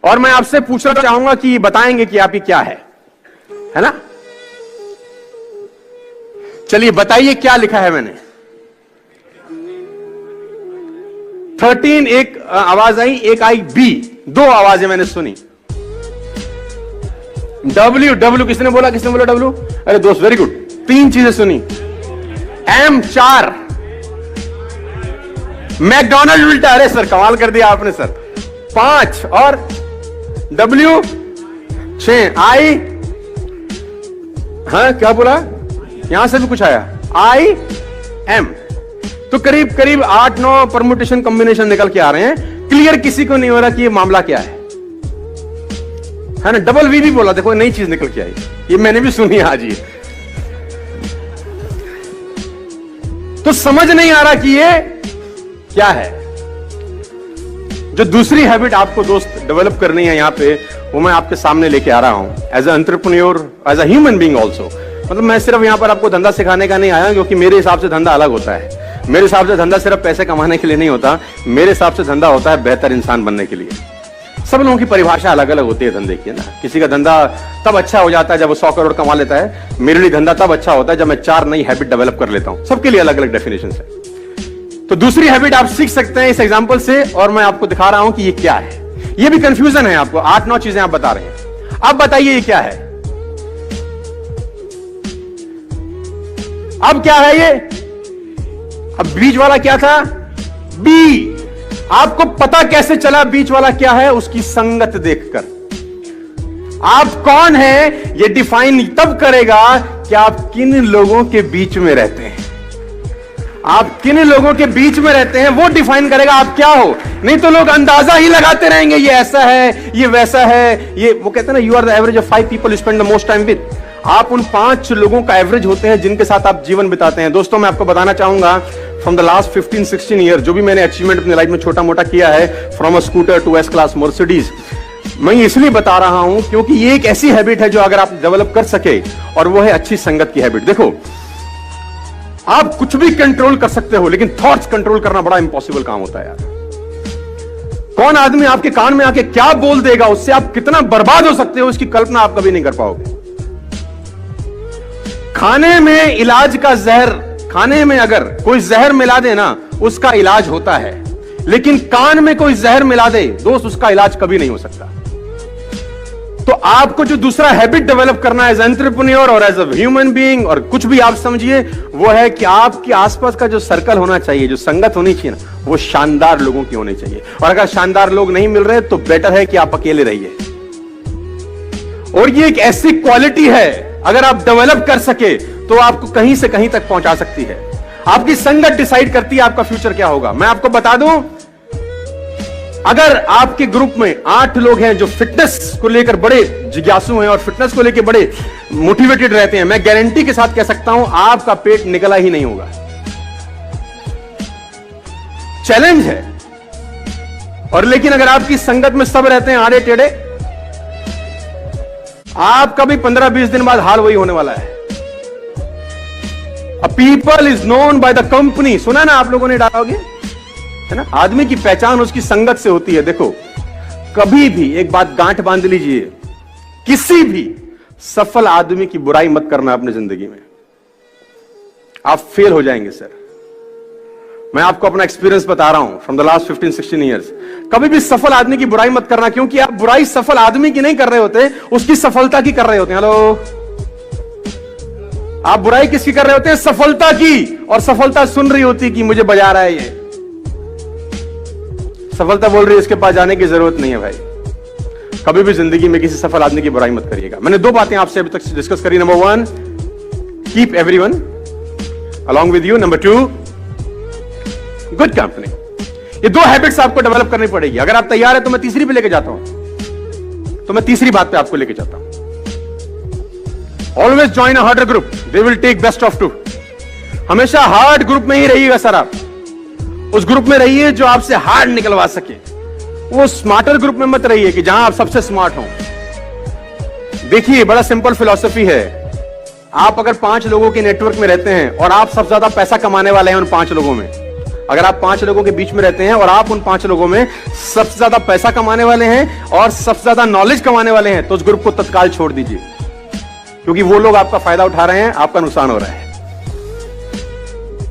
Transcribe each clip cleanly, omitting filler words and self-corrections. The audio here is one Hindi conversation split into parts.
और मैं आपसे पूछना चाहूंगा कि बताएंगे कि आपकी क्या है ना? चलिए बताइए क्या लिखा है मैंने। 13 एक आवाज आई, एक आई बी, दो आवाजें मैंने सुनी। W किसने बोला W? अरे दोस्त वेरी गुड, 3 चीजें सुनी। M 4, मैकडॉनल्ड उल्टा, अरे सर कमाल कर दिया आपने सर। 5 और W 6, I, हाँ क्या बोला, यहां से भी कुछ आया, I M। तो करीब करीब 8-9 परम्यूटेशन कॉम्बिनेशन निकल के आ रहे हैं। क्लियर किसी को नहीं हो रहा कि ये मामला क्या है ना? डबल वी भी बोला, देखो नई चीज निकल के आई, ये मैंने भी सुनी आज ये। तो समझ नहीं आ रहा कि ये क्या है। जो दूसरी हैबिट आपको दोस्त डेवलप करनी है यहां पे, वो मैं आपके सामने लेके आ रहा हूं as a entrepreneur, as a human being also. मतलब मैं सिर्फ यहां पर आपको धंधा सिखाने का नहीं आया, क्योंकि मेरे हिसाब से धंधा अलग होता है। मेरे हिसाब से धंधा सिर्फ पैसे कमाने के लिए नहीं होता, मेरे हिसाब से धंधा होता है बेहतर इंसान बनने के लिए। सब लोगों की परिभाषा अलग अलग होती है धंधे की, है ना? किसी का धंधा तब अच्छा हो जाता है जब वो 100 करोड़ कमा लेता है। मेरे लिए धंधा तब अच्छा होता है जब मैं 4 नई हैबिट डेवलप कर लेता हूं। सबके लिए अलग अलग डेफिनेशन है। तो दूसरी हैबिट आप सीख सकते हैं इस एग्जांपल से, और मैं आपको दिखा रहा हूं कि ये क्या है। ये भी कंफ्यूजन है आपको, 8-9 चीजें आप बता रहे हैं। आप बताइए ये क्या है? अब क्या है ये? अब बीच वाला क्या था? बी। आपको पता कैसे चला बीच वाला क्या है? उसकी संगत देखकर। आप कौन है ये डिफाइन तब करेगा कि आप किन लोगों के बीच में रहते हैं। आप किन लोगों के बीच में रहते हैं वो डिफाइन करेगा आप क्या हो। नहीं तो लोग अंदाजा ही लगाते रहेंगे, ये ऐसा है, ये वैसा है। ये वो कहते हैं ना, you are the average of 5 people you spend the most time with. आप उन 5 लोगों का एवरेज होते हैं जिनके साथ आप जीवन बिताते हैं। दोस्तों मैं आपको बताना चाहूंगा, फ्रॉम द लास्ट 15-16 ईयर जो भी मैंने अचीवमेंट अपनी लाइफ में छोटा मोटा किया है, from a scooter to S class Mercedes, मैं इसलिए बता रहा हूं क्योंकि ये एक ऐसी हैबिट है जो अगर आप डेवलप कर सके, और वो है अच्छी संगत की हैबिट। देखो, आप कुछ भी कंट्रोल कर सकते हो, लेकिन थॉट्स कंट्रोल करना बड़ा इंपॉसिबल काम होता है यार। कौन आदमी आपके कान में आके क्या बोल देगा, उससे आप कितना बर्बाद हो सकते हो, इसकी कल्पना आप कभी नहीं कर पाओगे। खाने में इलाज का जहर, खाने में अगर कोई जहर मिला दे ना, उसका इलाज होता है, लेकिन कान में कोई जहर मिला दे दोस्त, उसका इलाज कभी नहीं हो सकता। तो आपको जो दूसरा हैबिट डेवलप करना है एज एंटरप्रेन्योर और एज अ ह्यूमन बीइंग, और कुछ भी आप समझिए, वो है कि आपके आसपास का जो सर्कल होना चाहिए, जो संगत होनी चाहिए ना, वो शानदार लोगों की होनी चाहिए। और अगर शानदार लोग नहीं मिल रहे तो बेटर है कि आप अकेले रहिए। और ये एक ऐसी क्वालिटी है, अगर आप डेवलप कर सके तो आपको कहीं से कहीं तक पहुंचा सकती है। आपकी संगत डिसाइड करती है आपका फ्यूचर क्या होगा। मैं आपको बता दूं, अगर आपके ग्रुप में 8 लोग हैं जो फिटनेस को लेकर बड़े जिज्ञासु हैं और फिटनेस को लेकर बड़े मोटिवेटेड रहते हैं, मैं गारंटी के साथ कह सकता हूं आपका पेट निकला ही नहीं होगा। चैलेंज है। और लेकिन अगर आपकी संगत में सब रहते हैं आड़े टेढ़े, आपका भी 15-20 दिन बाद हाल वही होने वाला है। A people is known by the company, सुना ना आप लोगों ने डालोगे, है ना? आदमी की पहचान उसकी संगत से होती है। देखो, कभी भी एक बात गांठ बांध लीजिए, किसी भी सफल आदमी की बुराई मत करना अपनी जिंदगी में, आप फेल हो जाएंगे सर। मैं आपको अपना एक्सपीरियंस बता रहा हूं फ्रॉम द लास्ट 15-16 ईयर्स। कभी भी सफल आदमी की बुराई मत करना, क्योंकि आप बुराई सफल आदमी की नहीं कर रहे होते, उसकी सफलता की कर रहे होते हैं। हेलो, आप बुराई किसकी कर रहे होते हैं? सफलता की। और सफलता सुन रही होती कि मुझे बजा रहा है ये, सफलता बोल रही है इसके पास जाने की जरूरत नहीं है। भाई, कभी भी जिंदगी में किसी सफल आदमी की बुराई मत करिएगा। मैंने 2 बातें आपसे अभी तक डिस्कस करी। Number 1, keep everyone along with you. Number 2, good company. ये 2 हैबिट्स आपको डेवलप करनी पड़ेगी। अगर आप तैयार है तो मैं तीसरी पे लेके जाता हूं। तो मैं तीसरी बात पे आपको लेके जाता हूं। Always join a harder group, they will take best of 2। हमेशा हार्ड ग्रुप में ही रहिएगा सर। आप उस ग्रुप में रहिए जो आपसे हार्ड निकलवा सके। वो स्मार्टर ग्रुप में मत रहिए कि जहां आप सबसे स्मार्ट हो। देखिए, बड़ा सिंपल फिलॉसफी है। आप अगर 5 लोगों के नेटवर्क में रहते हैं और आप सबसे ज्यादा पैसा कमाने वाले हैं उन 5 लोगों में, अगर आप 5 लोगों के बीच में रहते हैं और आप उन 5 लोगों में सबसे ज्यादा पैसा कमाने वाले हैं और सबसे ज्यादा नॉलेज कमाने वाले हैं, तो उस ग्रुप को तत्काल छोड़ दीजिए, क्योंकि वो लोग आपका फायदा उठा रहे हैं, आपका नुकसान हो रहा है।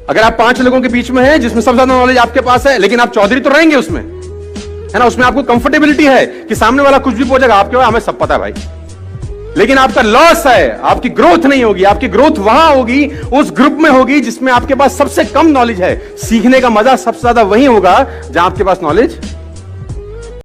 अगर आप 5 लोगों के बीच में हैं जिसमें सबसे ज्यादा नॉलेज आपके पास है, लेकिन आप चौधरी तो रहेंगे उसमें, है ना, उसमें आपको कंफर्टेबिलिटी है कि सामने वाला कुछ भी पूछेगा, आपके हमें सब पता है भाई, लेकिन आपका लॉस है, आपकी ग्रोथ नहीं होगी। आपकी ग्रोथ वहां होगी, उस ग्रुप में होगी जिसमें आपके पास सबसे कम नॉलेज है। सीखने का मजा सबसे ज्यादा वही होगा जहां आपके पास नॉलेज